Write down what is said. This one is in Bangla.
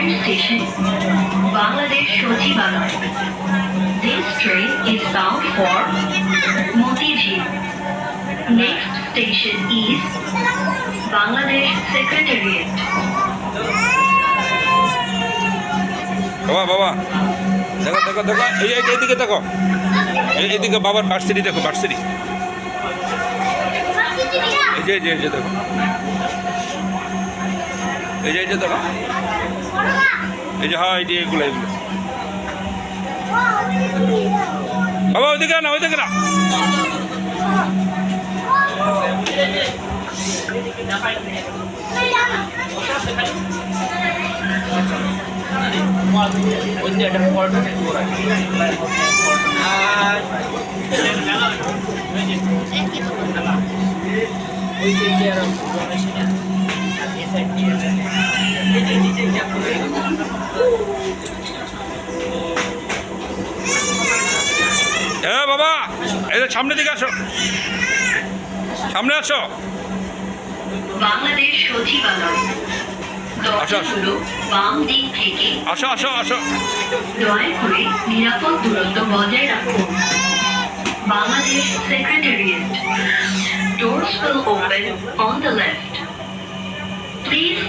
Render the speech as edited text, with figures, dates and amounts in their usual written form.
Current station, Bangladesh Shochibalay. This train is bound for Motijheel. Next station is Bangladesh Secretariat. বাবা দেখো দেখো দেখো এইদিকে দেখো এইদিকে বাবার ভার্সিটি দেখো ভার্সিটি এই যে দেখো এই যে দেখো এই যে হ্যাঁ এগুলো বাবা ওইদিকে না হ্যাঁ বাবা এই সামনের দিকে আসো সামনে আসো বাংলাদেশ সচিবালয় দরজাগুলো বাম দিক থেকে আসো দয়া করে নিরাপদ দূরত্ব বজায় রাখুন Bangladesh secretariat doors will open on the left please